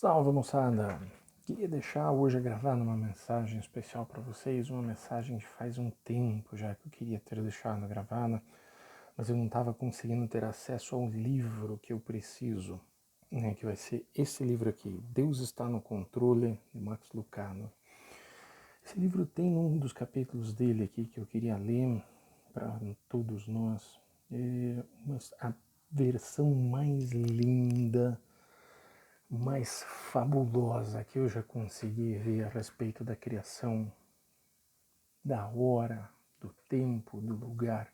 Salve, moçada! Queria deixar hoje gravada uma mensagem especial para vocês, uma mensagem que faz um tempo já que eu queria ter deixado gravada, mas eu não estava conseguindo ter acesso ao livro que eu preciso, né, que vai ser esse livro aqui, Deus está no Controle, de Max Lucado. Esse livro tem um dos capítulos dele aqui que eu queria ler para todos nós, a versão mais linda, mais fabulosa que eu já consegui ver a respeito da criação, da hora, do tempo, do lugar,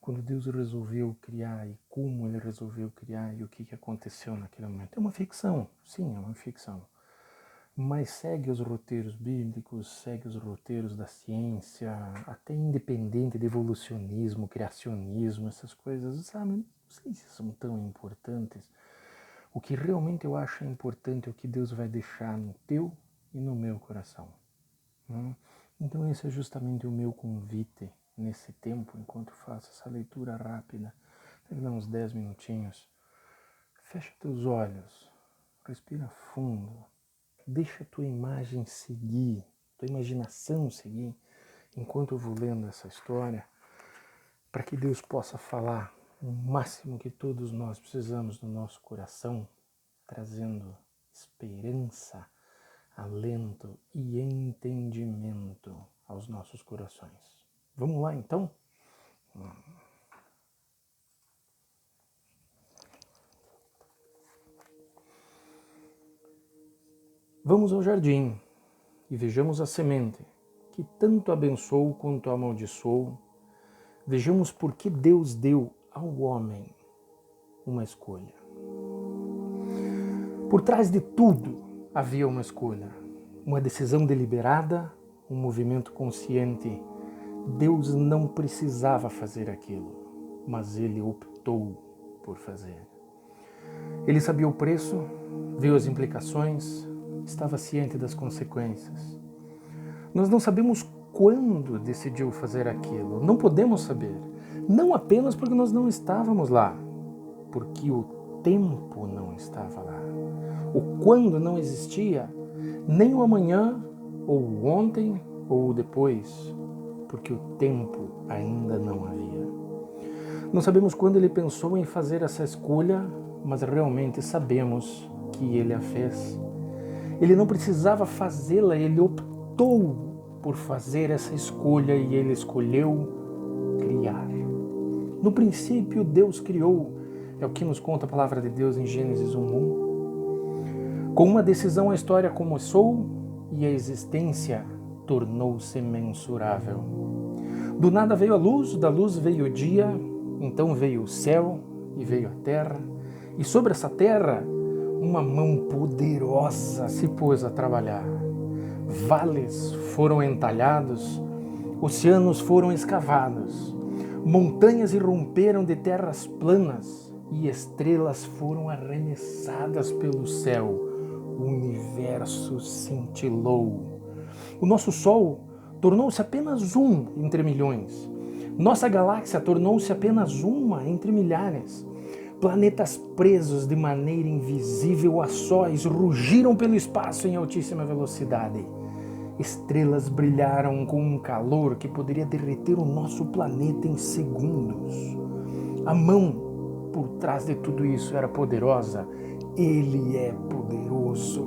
quando Deus resolveu criar e como Ele resolveu criar e o que aconteceu naquele momento. É uma ficção, sim, é uma ficção, mas segue os roteiros bíblicos, segue os roteiros da ciência, até independente de evolucionismo, criacionismo, essas coisas, sabe? Não sei se são tão importantes. O que realmente eu acho importante é o que Deus vai deixar no teu e no meu coração. Então esse é justamente o meu convite nesse tempo, enquanto faço essa leitura rápida. Deve dar uns 10 minutinhos. Fecha teus olhos, respira fundo, deixa a tua imagem seguir, tua imaginação seguir, enquanto eu vou lendo essa história, para que Deus possa falar o máximo que todos nós precisamos no nosso coração, trazendo esperança, alento e entendimento aos nossos corações. Vamos lá, então? Vamos ao jardim e vejamos a semente, que tanto abençoou quanto amaldiçoou. Vejamos por que Deus deu ao homem uma escolha. Por trás de tudo havia uma escolha, uma decisão deliberada, um movimento consciente. Deus não precisava fazer aquilo, mas Ele optou por fazer. Ele sabia o preço, viu as implicações, estava ciente das consequências. Nós não sabemos quando decidiu fazer aquilo, não podemos saber, não apenas porque nós não estávamos lá, porque o tempo não estava lá. O quando não existia, nem o amanhã, ou o ontem, ou o depois, porque o tempo ainda não havia. Não sabemos quando ele pensou em fazer essa escolha, mas realmente sabemos que ele a fez. Ele não precisava fazê-la, ele optou por fazer essa escolha e ele escolheu criar. No princípio, Deus criou, é o que nos conta a palavra de Deus em Gênesis 1:1. Com uma decisão a história começou e a existência tornou-se mensurável. Do nada veio a luz, da luz veio o dia, então veio o céu e veio a terra, e sobre essa terra uma mão poderosa se pôs a trabalhar. Vales foram entalhados, oceanos foram escavados, montanhas irromperam de terras planas e estrelas foram arremessadas pelo céu. O universo cintilou. O nosso Sol tornou-se apenas um entre milhões. Nossa galáxia tornou-se apenas uma entre milhares. Planetas presos de maneira invisível a sóis rugiram pelo espaço em altíssima velocidade. Estrelas brilharam com um calor que poderia derreter o nosso planeta em segundos. A mão por trás de tudo isso era poderosa. Ele é poderoso.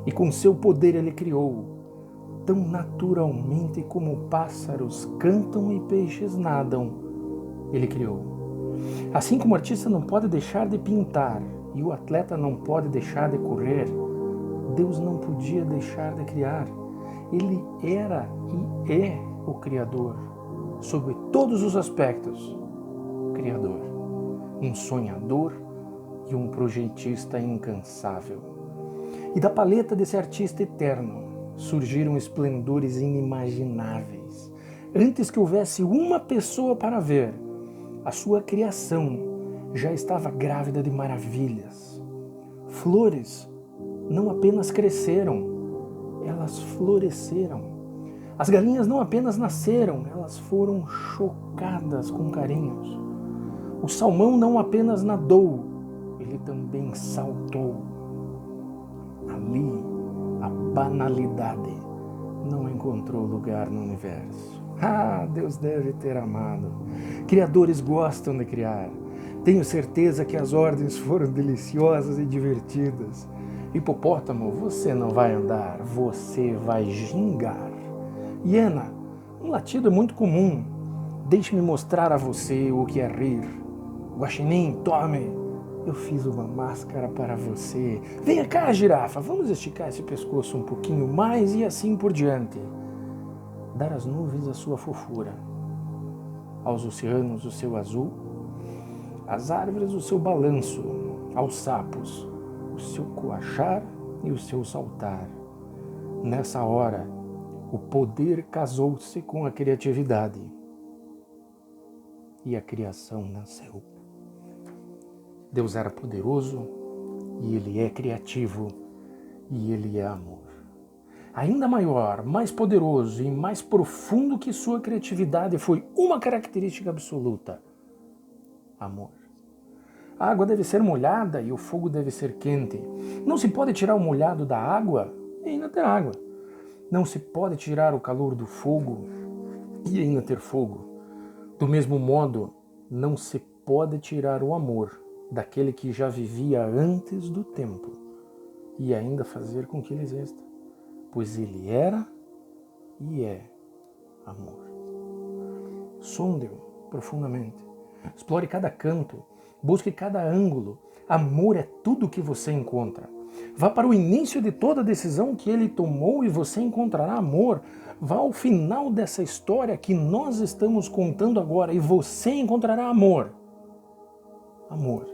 E com seu poder ele criou, tão naturalmente como pássaros cantam e peixes nadam, ele criou. Assim como o artista não pode deixar de pintar e o atleta não pode deixar de correr, Deus não podia deixar de criar. Ele era e é o Criador, sob todos os aspectos, Criador, um sonhador e um projetista incansável. E da paleta desse artista eterno surgiram esplendores inimagináveis. Antes que houvesse uma pessoa para ver, a sua criação já estava grávida de maravilhas. Flores não apenas cresceram, elas floresceram. As galinhas não apenas nasceram, elas foram chocadas com carinhos. O salmão não apenas nadou, ele também saltou. ali a banalidade não encontrou lugar no universo. Ah, Deus deve ter amado. Criadores gostam de criar. Tenho certeza que as ordens foram deliciosas e divertidas. Hipopótamo, você não vai andar, você vai gingar. Hiena, um latido é muito comum. Deixe-me mostrar a você o que é rir. Guaxinim, tome. Eu fiz uma máscara para você. Venha cá, girafa, vamos esticar esse pescoço um pouquinho mais e assim por diante. Dar às nuvens a sua fofura, aos oceanos o seu azul, às árvores o seu balanço, aos sapos o seu coachar e o seu saltar. Nessa hora, o poder casou-se com a criatividade e a criação nasceu. Deus era poderoso e Ele é criativo e Ele é amor. Ainda maior, mais poderoso e mais profundo que sua criatividade foi uma característica absoluta: amor. A água deve ser molhada e o fogo deve ser quente. Não se pode tirar o molhado da água e ainda ter água. Não se pode tirar o calor do fogo e ainda ter fogo. Do mesmo modo, não se pode tirar o amor daquele que já vivia antes do tempo e ainda fazer com que ele exista, pois ele era e é amor. Sonde-o profundamente, explore cada canto, busque cada ângulo. Amor é tudo que você encontra. Vá para o início de toda decisão que ele tomou e você encontrará amor. Vá ao final dessa história que nós estamos contando agora e você encontrará amor. Amor.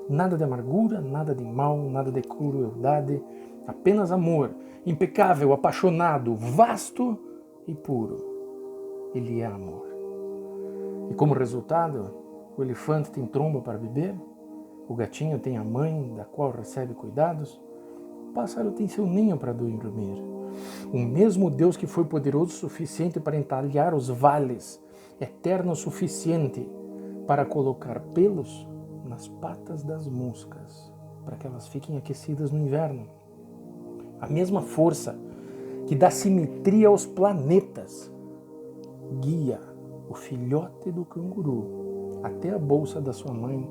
Nada de amargura, nada de mal, nada de crueldade, apenas amor, impecável, apaixonado, vasto e puro. Ele é amor. E como resultado, o elefante tem tromba para beber, o gatinho tem a mãe da qual recebe cuidados, o pássaro tem seu ninho para dormir. O mesmo Deus que foi poderoso o suficiente para entalhar os vales, eterno o suficiente para colocar pelos nas patas das moscas, para que elas fiquem aquecidas no inverno. A mesma força que dá simetria aos planetas guia o filhote do canguru até a bolsa da sua mãe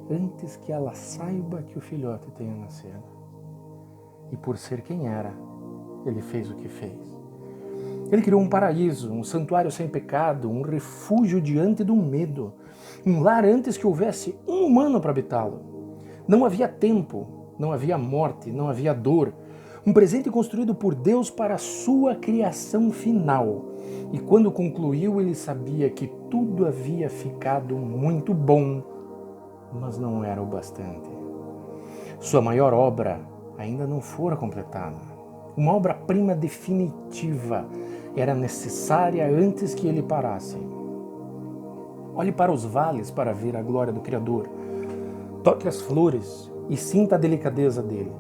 antes que ela saiba que o filhote tenha nascido. E por ser quem era, ele fez o que fez. Ele criou um paraíso, um santuário sem pecado, um refúgio diante do medo, um lar antes que houvesse um humano para habitá-lo. Não havia tempo, não havia morte, não havia dor. Um presente construído por Deus para a sua criação final. E quando concluiu, ele sabia que tudo havia ficado muito bom, mas não era o bastante. Sua maior obra ainda não fora completada. Uma obra-prima definitiva era necessária antes que ele parasse. Olhe para os vales para ver a glória do Criador. Toque as flores e sinta a delicadeza dele.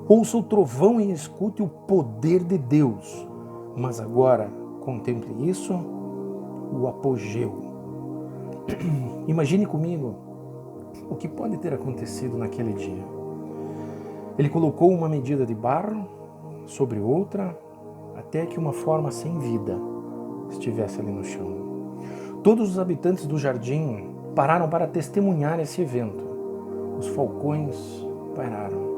Ouça o trovão e escute o poder de Deus. Mas agora, contemple isso, o apogeu. Imagine comigo o que pode ter acontecido naquele dia. Ele colocou uma medida de barro sobre outra, até que uma forma sem vida estivesse ali no chão. Todos os habitantes do jardim pararam para testemunhar esse evento. Os falcões pairaram.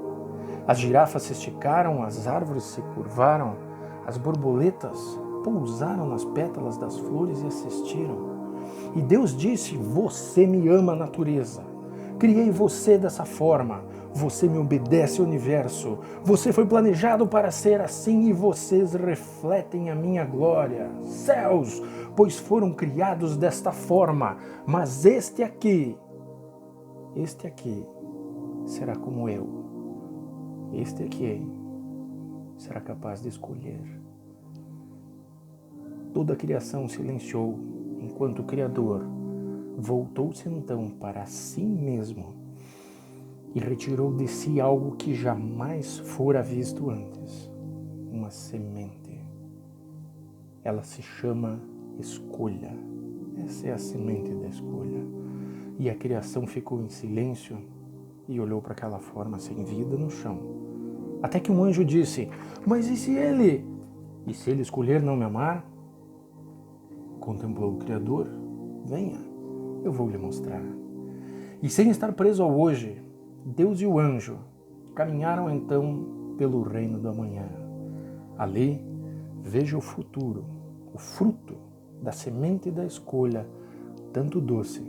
As girafas se esticaram, as árvores se curvaram, as borboletas pousaram nas pétalas das flores e assistiram. E Deus disse: você me ama, natureza. Criei você dessa forma. Você me obedece, universo. Você foi planejado para ser assim e vocês refletem a minha glória. Céus, pois foram criados desta forma. Mas este aqui será como eu. Este aqui será capaz de escolher. Toda a criação silenciou, enquanto o Criador voltou-se então para si mesmo e retirou de si algo que jamais fora visto antes, uma semente. Ela se chama escolha. Essa é a semente da escolha. E a criação ficou em silêncio e olhou para aquela forma sem vida no chão, Até que um anjo disse: mas e se ele? E se ele escolher não me amar? Contemplou o Criador: venha, eu vou lhe mostrar. E sem estar preso ao hoje, Deus e o anjo caminharam então pelo reino do amanhã. Ali, veja o futuro, o fruto da semente da escolha, tanto doce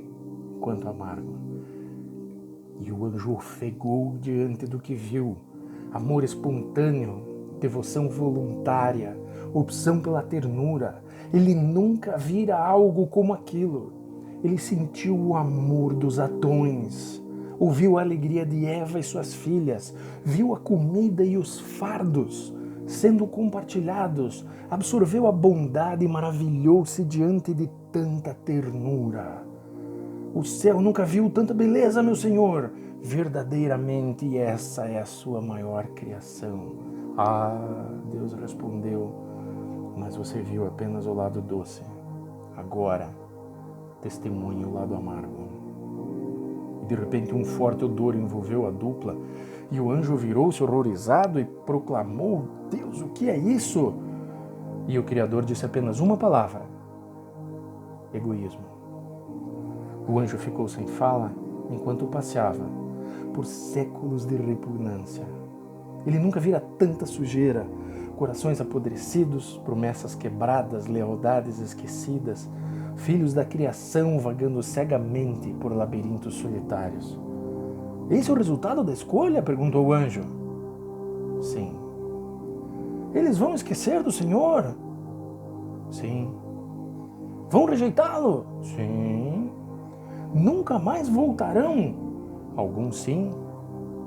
quanto amargo. E o anjo ofegou diante do que viu: amor espontâneo, devoção voluntária, opção pela ternura. Ele nunca vira algo como aquilo. Ele sentiu o amor dos Adões, ouviu a alegria de Eva e suas filhas, viu a comida e os fardos sendo compartilhados, absorveu a bondade e maravilhou-se diante de tanta ternura. O céu nunca viu tanta beleza, meu Senhor. Verdadeiramente essa é a sua maior criação. Ah, Deus respondeu, mas você viu apenas o lado doce. Agora, testemunhe o lado amargo. E de repente um forte odor envolveu a dupla e o anjo virou-se horrorizado e proclamou: Deus, o que é isso? E o Criador disse apenas uma palavra: egoísmo. O anjo ficou sem fala enquanto passeava por séculos de repugnância. Ele nunca vira tanta sujeira, corações apodrecidos, promessas quebradas, lealdades esquecidas, filhos da criação vagando cegamente por labirintos solitários. Esse é o resultado da escolha? Perguntou o anjo. Sim. Eles vão esquecer do Senhor? Sim. Vão rejeitá-lo? Sim. Nunca mais voltarão? Alguns sim,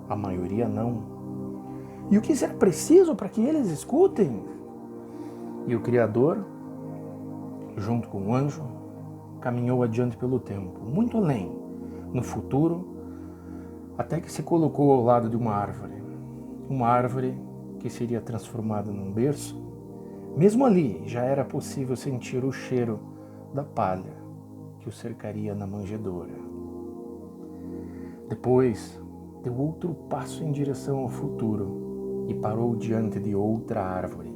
a maioria não. E o que será preciso para que eles escutem? E o Criador, junto com o anjo, caminhou adiante pelo tempo, muito além, no futuro, até que se colocou ao lado de uma árvore que seria transformada num berço. Mesmo ali já era possível sentir o cheiro da palha que o cercaria na manjedoura. Depois deu outro passo em direção ao futuro e parou diante de outra árvore.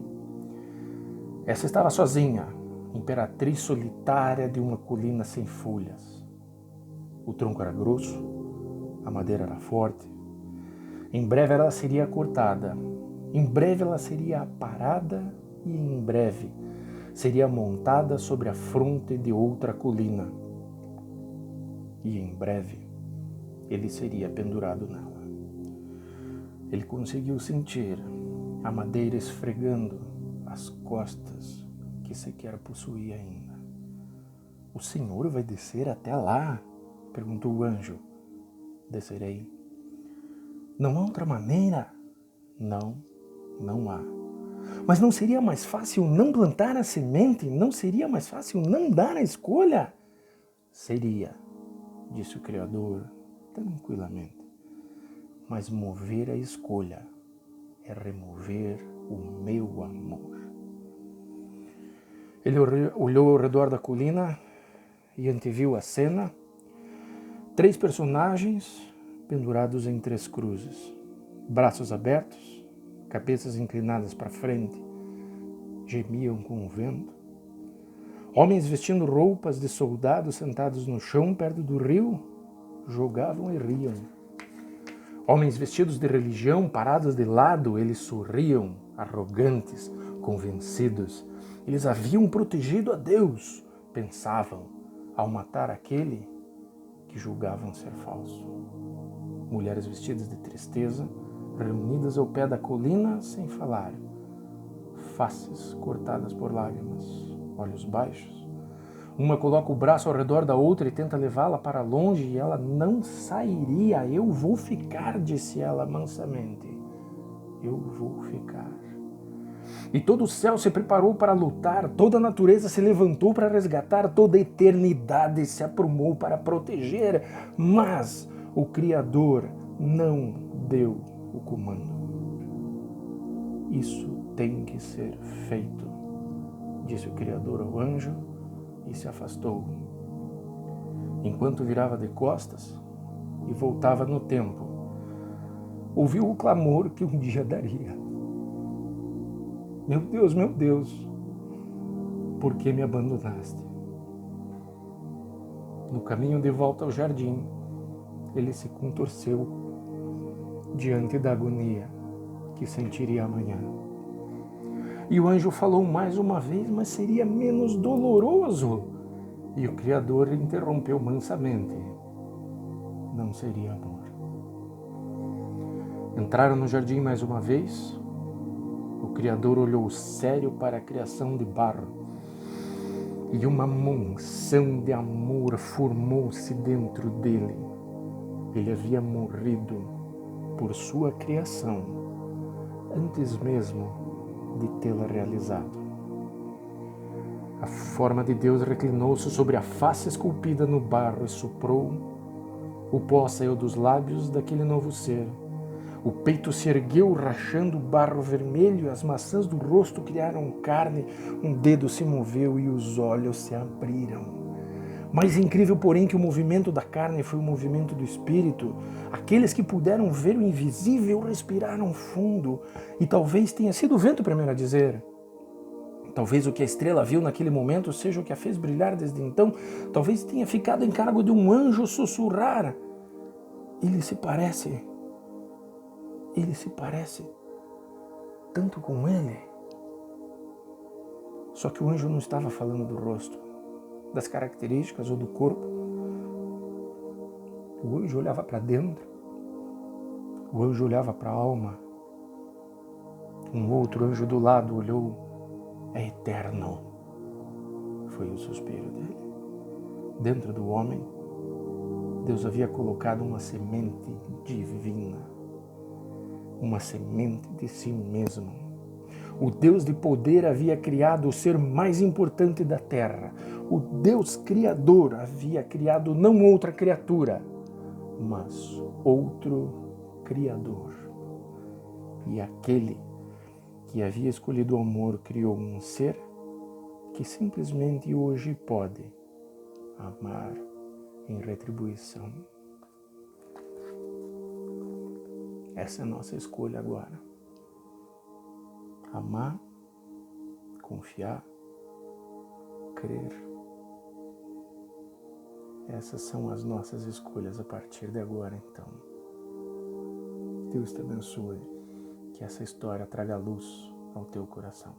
Essa estava sozinha, imperatriz solitária de uma colina sem folhas. O tronco era grosso, a madeira era forte. Em breve ela seria cortada, em breve ela seria aparada e em breve seria montada sobre a fronte de outra colina. E em breve ele seria pendurado nela. Ele conseguiu sentir a madeira esfregando as costas que sequer possuía ainda. O Senhor vai descer até lá? Perguntou o anjo. Descerei. Não há outra maneira? Não, não há. Mas não seria mais fácil não plantar a semente? Não seria mais fácil não dar a escolha? Seria, disse o Criador tranquilamente. Mas mover a escolha é remover o meu amor. Ele olhou ao redor da colina e anteviu a cena. 3 personagens pendurados em 3 cruzes, braços abertos, cabeças inclinadas para frente, gemiam com o vento. Homens vestindo roupas de soldados sentados no chão perto do rio, jogavam e riam. Homens vestidos de religião parados de lado, eles sorriam, arrogantes, convencidos. Eles haviam protegido a Deus, pensavam, ao matar aquele que julgavam ser falso. Mulheres vestidas de tristeza, reunidas ao pé da colina sem falar, faces cortadas por lágrimas, olhos baixos. Uma coloca o braço ao redor da outra e tenta levá-la para longe e ela não sairia. Eu vou ficar, disse ela mansamente. Eu vou ficar. E todo o céu se preparou para lutar, toda a natureza se levantou para resgatar, toda a eternidade se aprumou para proteger, mas o Criador não deu o comando. Isso tem que ser feito, disse o Criador ao anjo e se afastou. Enquanto virava de costas e voltava no tempo, ouviu o clamor que um dia daria. Meu Deus, por que me abandonaste? No caminho de volta ao jardim, ele se contorceu diante da agonia que sentiria amanhã. E o anjo falou mais uma vez, mas seria menos doloroso. E o Criador interrompeu mansamente. Não seria amor. Entraram no jardim mais uma vez. O Criador olhou sério para a criação de barro. E uma monção de amor formou-se dentro dele. Ele havia morrido por sua criação, antes mesmo de tê-la realizado. A forma de Deus reclinou-se sobre a face esculpida no barro e soprou. O pó saiu dos lábios daquele novo ser. O peito se ergueu, rachando o barro vermelho, e as maçãs do rosto criaram carne, um dedo se moveu e os olhos se abriram. Mais incrível, porém, que o movimento da carne foi o movimento do espírito. Aqueles que puderam ver o invisível respiraram fundo. E talvez tenha sido o vento primeiro a dizer. Talvez o que a estrela viu naquele momento seja o que a fez brilhar desde então. Talvez tenha ficado em cargo de um anjo sussurrar. Ele se parece tanto com ele. Só que o anjo não estava falando do rosto, das características ou do corpo. O anjo olhava para dentro. O anjo olhava para a alma. Um outro anjo do lado olhou. É eterno. Foi o suspiro dele. Dentro do homem, Deus havia colocado uma semente divina. Uma semente de si mesmo. O Deus de poder havia criado o ser mais importante da terra. O Deus Criador havia criado não outra criatura, mas outro Criador. E aquele que havia escolhido o amor criou um ser que simplesmente hoje pode amar em retribuição. Essa é a nossa escolha agora. Amar, confiar, crer. Essas são as nossas escolhas a partir de agora, então. Deus te abençoe. Que essa história traga luz ao teu coração.